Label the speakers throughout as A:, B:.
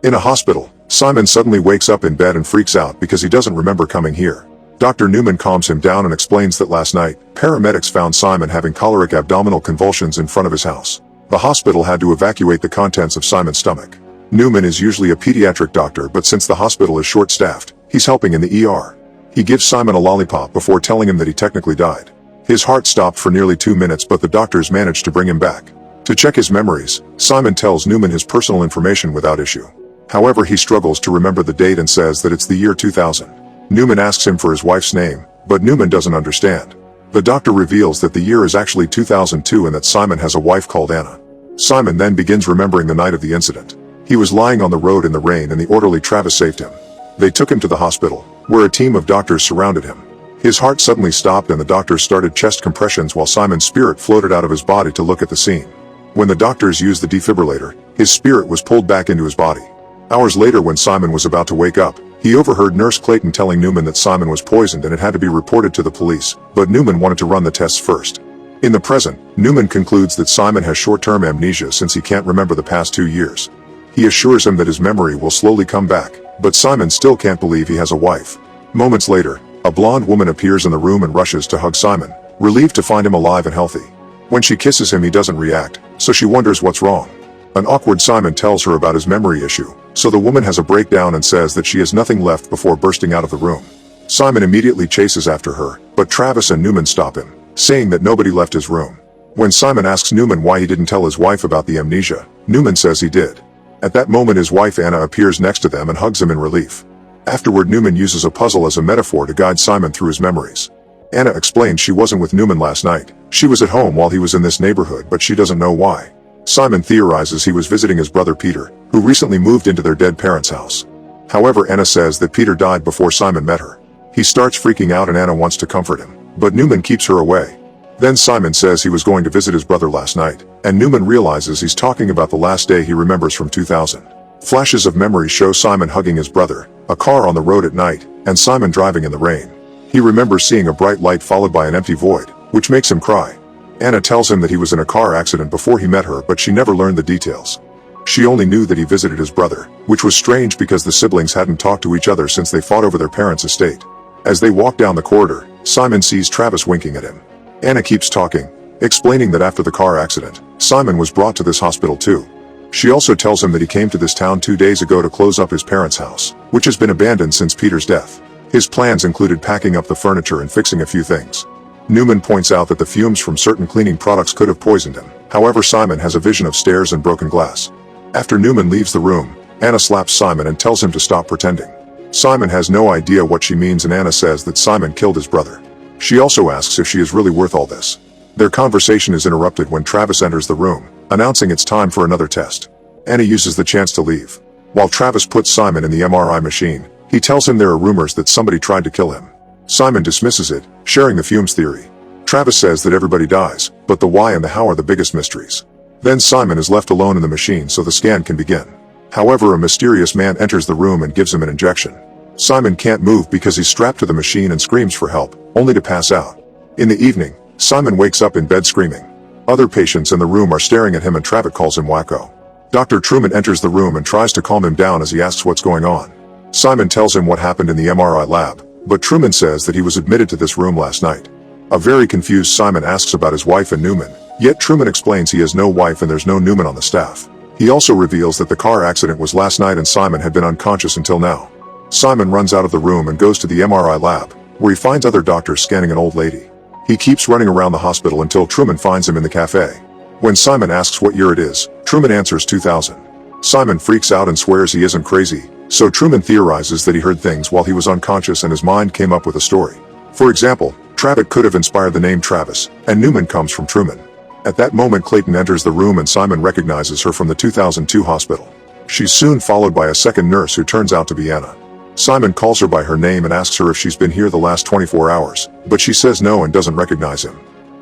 A: In a hospital, Simon suddenly wakes up in bed and freaks out because he doesn't remember coming here. Dr. Newman calms him down and explains that last night, paramedics found Simon having choleric abdominal convulsions in front of his house. The hospital had to evacuate the contents of Simon's stomach. Newman is usually a pediatric doctor, but since the hospital is short-staffed, he's helping in the ER. He gives Simon a lollipop before telling him that he technically died. His heart stopped for nearly 2 minutes, but the doctors managed to bring him back. To check his memories, Simon tells Newman his personal information without issue. However, he struggles to remember the date and says that it's the year 2000. Newman asks him for his wife's name, but Newman doesn't understand. The doctor reveals that the year is actually 2002 and that Simon has a wife called Anna. Simon then begins remembering the night of the incident. He was lying on the road in the rain and the orderly Travis saved him. They took him to the hospital, where a team of doctors surrounded him. His heart suddenly stopped and the doctors started chest compressions while Simon's spirit floated out of his body to look at the scene. When the doctors used the defibrillator, his spirit was pulled back into his body. Hours later, when Simon was about to wake up, he overheard Nurse Clayton telling Newman that Simon was poisoned and it had to be reported to the police, but Newman wanted to run the tests first. In the present, Newman concludes that Simon has short-term amnesia since he can't remember the past 2 years. He assures him that his memory will slowly come back, but Simon still can't believe he has a wife. Moments later, a blonde woman appears in the room and rushes to hug Simon, relieved to find him alive and healthy. When she kisses him, he doesn't react, so she wonders what's wrong. An awkward Simon tells her about his memory issue, so the woman has a breakdown and says that she has nothing left before bursting out of the room. Simon immediately chases after her, but Travis and Newman stop him, saying that nobody left his room. When Simon asks Newman why he didn't tell his wife about the amnesia, Newman says he did. At that moment, his wife Anna appears next to them and hugs him in relief. Afterward, Newman uses a puzzle as a metaphor to guide Simon through his memories. Anna explains she wasn't with Newman last night. She was at home while he was in this neighborhood, but she doesn't know why. Simon theorizes he was visiting his brother Peter, who recently moved into their dead parents' house. However, Anna says that Peter died before Simon met her. He starts freaking out and Anna wants to comfort him, but Newman keeps her away. Then Simon says he was going to visit his brother last night, and Newman realizes he's talking about the last day he remembers from 2000. Flashes of memory show Simon hugging his brother, a car on the road at night, and Simon driving in the rain. He remembers seeing a bright light followed by an empty void, which makes him cry. Anna tells him that he was in a car accident before he met her, but she never learned the details. She only knew that he visited his brother, which was strange because the siblings hadn't talked to each other since they fought over their parents' estate. As they walk down the corridor, Simon sees Travis winking at him. Anna keeps talking, explaining that after the car accident, Simon was brought to this hospital too. She also tells him that he came to this town 2 days ago to close up his parents' house, which has been abandoned since Peter's death. His plans included packing up the furniture and fixing a few things. Newman points out that the fumes from certain cleaning products could have poisoned him. However, Simon has a vision of stairs and broken glass. After Newman leaves the room, Anna slaps Simon and tells him to stop pretending. Simon has no idea what she means and Anna says that Simon killed his brother. She also asks if she is really worth all this. Their conversation is interrupted when Travis enters the room, announcing it's time for another test. Anna uses the chance to leave. While Travis puts Simon in the MRI machine, he tells him there are rumors that somebody tried to kill him. Simon dismisses it, sharing the fumes theory. Travis says that everybody dies, but the why and the how are the biggest mysteries. Then Simon is left alone in the machine so the scan can begin. However, a mysterious man enters the room and gives him an injection. Simon can't move because he's strapped to the machine and screams for help, only to pass out. In the evening, Simon wakes up in bed screaming. Other patients in the room are staring at him and Travis calls him wacko. Dr. Truman enters the room and tries to calm him down as he asks what's going on. Simon tells him what happened in the MRI lab, but Truman says that he was admitted to this room last night. A very confused Simon asks about his wife and Newman, yet Truman explains he has no wife and there's no Newman on the staff. He also reveals that the car accident was last night and Simon had been unconscious until now. Simon runs out of the room and goes to the MRI lab, where he finds other doctors scanning an old lady. He keeps running around the hospital until Truman finds him in the cafe. When Simon asks what year it is, Truman answers 2000. Simon freaks out and swears he isn't crazy, so Truman theorizes that he heard things while he was unconscious and his mind came up with a story. For example, Travis could have inspired the name Travis, and Newman comes from Truman. At that moment, Clayton enters the room and Simon recognizes her from the 2002 hospital. She's soon followed by a second nurse who turns out to be Anna. Simon calls her by her name and asks her if she's been here the last 24 hours, but she says no and doesn't recognize him.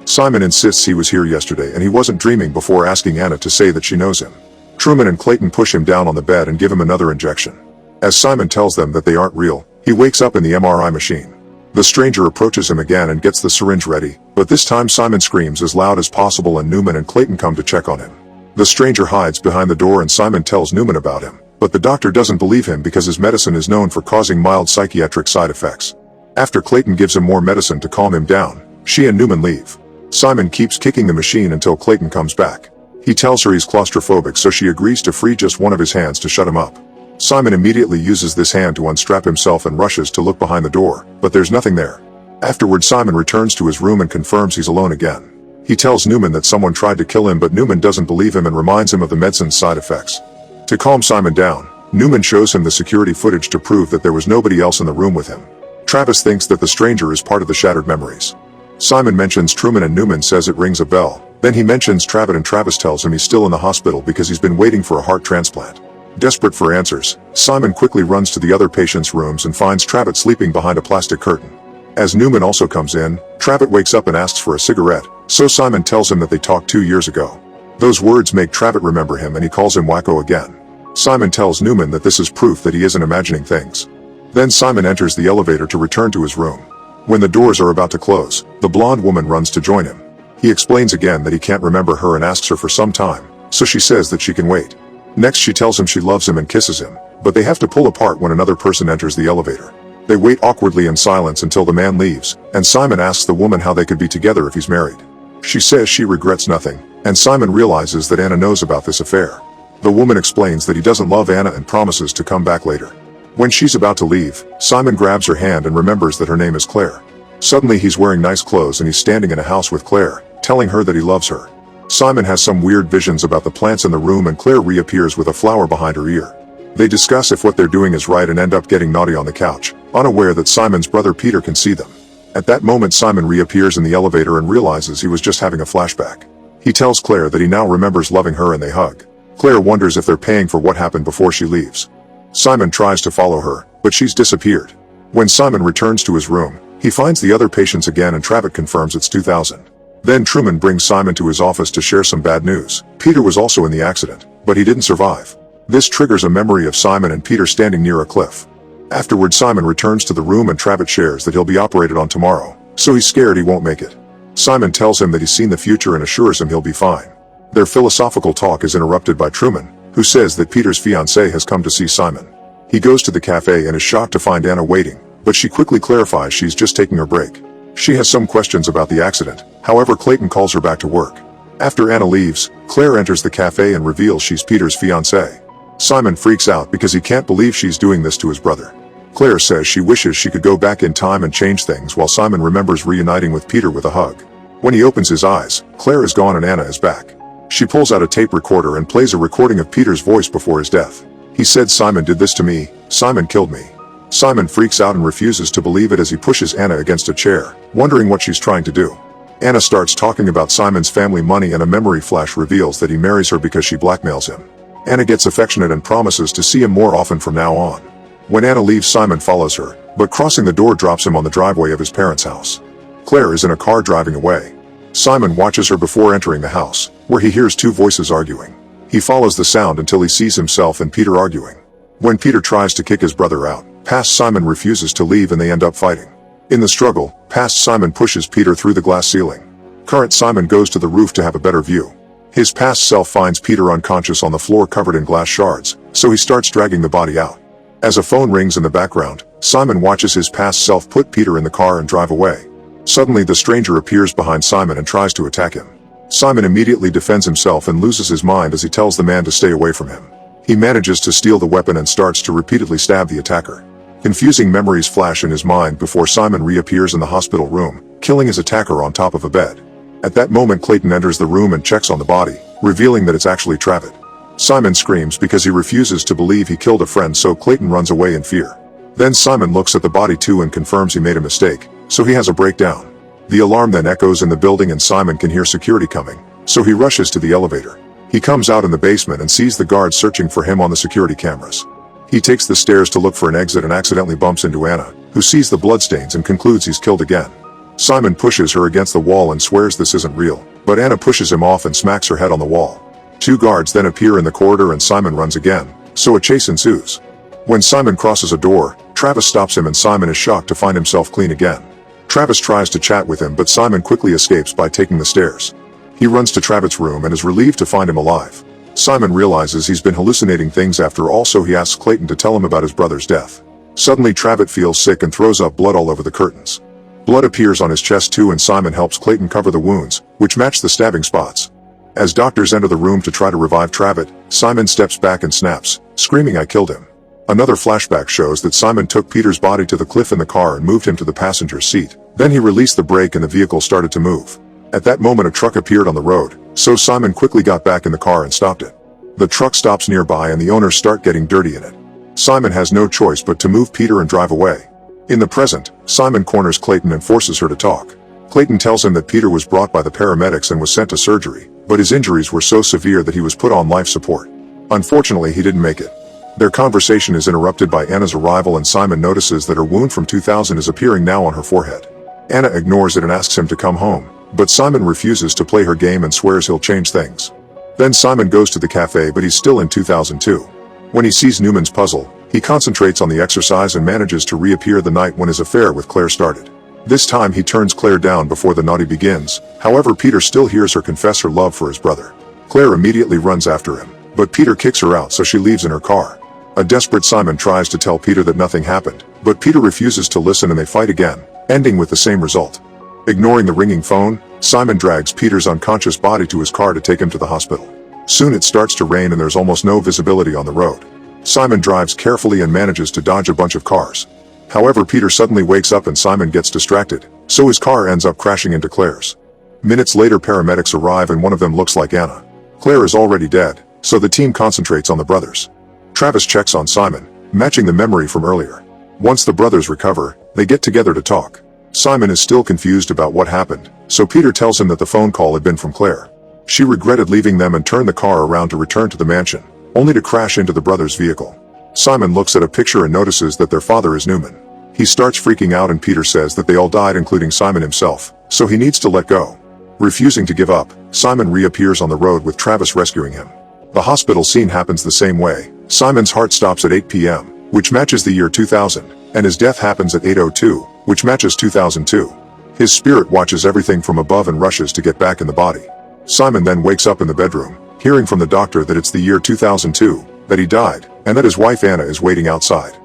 A: Simon insists he was here yesterday and he wasn't dreaming before asking Anna to say that she knows him. Truman and Clayton push him down on the bed and give him another injection. As Simon tells them that they aren't real, he wakes up in the MRI machine. The stranger approaches him again and gets the syringe ready, but this time Simon screams as loud as possible and Newman and Clayton come to check on him. The stranger hides behind the door and Simon tells Newman about him, But the doctor doesn't believe him because his medicine is known for causing mild psychiatric side effects. After Clayton gives him more medicine to calm him down, she and Newman leave. Simon keeps kicking the machine until Clayton comes back. He tells her he's claustrophobic, so she agrees to free just one of his hands to shut him up. Simon immediately uses this hand to unstrap himself and rushes to look behind the door, but there's nothing there. Afterward, Simon returns to his room and confirms he's alone again. He tells Newman that someone tried to kill him, but Newman doesn't believe him and reminds him of the medicine's side effects. To calm Simon down, Newman shows him the security footage to prove that there was nobody else in the room with him. Travis thinks that the stranger is part of the shattered memories. Simon mentions Truman and Newman says it rings a bell. Then he mentions Travis and Travis tells him he's still in the hospital because he's been waiting for a heart transplant. Desperate for answers, Simon quickly runs to the other patients' rooms and finds Travis sleeping behind a plastic curtain. As Newman also comes in, Travis wakes up and asks for a cigarette, so Simon tells him that they talked 2 years ago. Those words make Travis remember him and he calls him Wacko again. Simon tells Newman that this is proof that he isn't imagining things. Then Simon enters the elevator to return to his room. When the doors are about to close, the blonde woman runs to join him. He explains again that he can't remember her and asks her for some time, so she says that she can wait. Next she tells him she loves him and kisses him, but they have to pull apart when another person enters the elevator. They wait awkwardly in silence until the man leaves, and Simon asks the woman how they could be together if he's married. She says she regrets nothing, and Simon realizes that Anna knows about this affair. The woman explains that he doesn't love Anna and promises to come back later. When she's about to leave, Simon grabs her hand and remembers that her name is Claire. Suddenly he's wearing nice clothes and he's standing in a house with Claire, telling her that he loves her. Simon has some weird visions about the plants in the room and Claire reappears with a flower behind her ear. They discuss if what they're doing is right and end up getting naughty on the couch, unaware that Simon's brother Peter can see them. At that moment Simon reappears in the elevator and realizes he was just having a flashback. He tells Claire that he now remembers loving her and they hug. Claire wonders if they're paying for what happened before she leaves. Simon tries to follow her, but she's disappeared. When Simon returns to his room, he finds the other patients again and Travis confirms it's 2000. Then Truman brings Simon to his office to share some bad news. Peter was also in the accident, but he didn't survive. This triggers a memory of Simon and Peter standing near a cliff. Afterward, Simon returns to the room and Travis shares that he'll be operated on tomorrow, so he's scared he won't make it. Simon tells him that he's seen the future and assures him he'll be fine. Their philosophical talk is interrupted by Truman, who says that Peter's fiancée has come to see Simon. He goes to the cafe and is shocked to find Anna waiting, but she quickly clarifies she's just taking her break. She has some questions about the accident, however Clayton calls her back to work. After Anna leaves, Claire enters the cafe and reveals she's Peter's fiancée. Simon freaks out because he can't believe she's doing this to his brother. Claire says she wishes she could go back in time and change things while Simon remembers reuniting with Peter with a hug. When he opens his eyes, Claire is gone and Anna is back. She pulls out a tape recorder and plays a recording of Peter's voice before his death. He said, "Simon did this to me, Simon killed me." Simon freaks out and refuses to believe it as he pushes Anna against a chair, wondering what she's trying to do. Anna starts talking about Simon's family money and a memory flash reveals that he marries her because she blackmails him. Anna gets affectionate and promises to see him more often from now on. When Anna leaves, Simon follows her, but crossing the door drops him on the driveway of his parents' house. Claire is in a car driving away. Simon watches her before entering the house, where he hears two voices arguing. He follows the sound until he sees himself and Peter arguing. When Peter tries to kick his brother out, past Simon refuses to leave and they end up fighting. In the struggle, past Simon pushes Peter through the glass ceiling. Current Simon goes to the roof to have a better view. His past self finds Peter unconscious on the floor covered in glass shards, so he starts dragging the body out. As a phone rings in the background, Simon watches his past self put Peter in the car and drive away. Suddenly the stranger appears behind Simon and tries to attack him. Simon immediately defends himself and loses his mind as he tells the man to stay away from him. He manages to steal the weapon and starts to repeatedly stab the attacker. Confusing memories flash in his mind before Simon reappears in the hospital room, killing his attacker on top of a bed. At that moment Clayton enters the room and checks on the body, revealing that it's actually Travis. Simon screams because he refuses to believe he killed a friend, so Clayton runs away in fear. Then Simon looks at the body too and confirms he made a mistake, so he has a breakdown. The alarm then echoes in the building and Simon can hear security coming, so he rushes to the elevator. He comes out in the basement and sees the guards searching for him on the security cameras. He takes the stairs to look for an exit and accidentally bumps into Anna, who sees the bloodstains and concludes he's killed again. Simon pushes her against the wall and swears this isn't real, but Anna pushes him off and smacks her head on the wall. Two guards then appear in the corridor and Simon runs again, so a chase ensues. When Simon crosses a door, Travis stops him and Simon is shocked to find himself clean again. Travis tries to chat with him, but Simon quickly escapes by taking the stairs. He runs to Travis' room and is relieved to find him alive. Simon realizes he's been hallucinating things after all, so he asks Clayton to tell him about his brother's death. Suddenly Travis feels sick and throws up blood all over the curtains. Blood appears on his chest too, and Simon helps Clayton cover the wounds, which match the stabbing spots. As doctors enter the room to try to revive Travis, Simon steps back and snaps, screaming, "I killed him." Another flashback shows that Simon took Peter's body to the cliff in the car and moved him to the passenger seat. Then he released the brake and the vehicle started to move. At that moment a truck appeared on the road, so Simon quickly got back in the car and stopped it. The truck stops nearby and the owners start getting dirty in it. Simon has no choice but to move Peter and drive away. In the present, Simon corners Clayton and forces her to talk. Clayton tells him that Peter was brought by the paramedics and was sent to surgery, but his injuries were so severe that he was put on life support. Unfortunately, he didn't make it. Their conversation is interrupted by Anna's arrival, and Simon notices that her wound from 2000 is appearing now on her forehead. Anna ignores it and asks him to come home, but Simon refuses to play her game and swears he'll change things. Then Simon goes to the cafe, but he's still in 2002. When he sees Newman's puzzle, he concentrates on the exercise and manages to reappear the night when his affair with Claire started. This time he turns Claire down before the naughty begins. However, Peter still hears her confess her love for his brother. Claire immediately runs after him, but Peter kicks her out, so she leaves in her car. A desperate Simon tries to tell Peter that nothing happened, but Peter refuses to listen and they fight again, ending with the same result. Ignoring the ringing phone, Simon drags Peter's unconscious body to his car to take him to the hospital. Soon it starts to rain and there's almost no visibility on the road. Simon drives carefully and manages to dodge a bunch of cars. However, Peter suddenly wakes up and Simon gets distracted, so his car ends up crashing into Claire's. Minutes later paramedics arrive and one of them looks like Anna. Claire is already dead, so the team concentrates on the brothers. Travis checks on Simon, matching the memory from earlier. Once the brothers recover, they get together to talk. Simon is still confused about what happened, so Peter tells him that the phone call had been from Claire. She regretted leaving them and turned the car around to return to the mansion, only to crash into the brothers' vehicle. Simon looks at a picture and notices that their father is Newman. He starts freaking out and Peter says that they all died, including Simon himself, so he needs to let go. Refusing to give up, Simon reappears on the road with Travis rescuing him. The hospital scene happens the same way. Simon's heart stops at 8 p.m., which matches the year 2000, and his death happens at 8:02, which matches 2002. His spirit watches everything from above and rushes to get back in the body. Simon then wakes up in the bedroom, hearing from the doctor that it's the year 2002, that he died, and that his wife Anna is waiting outside.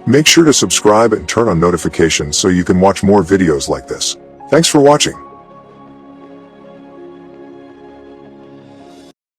A: Make sure to subscribe and turn on notifications so you can watch more videos like this. Thanks for watching.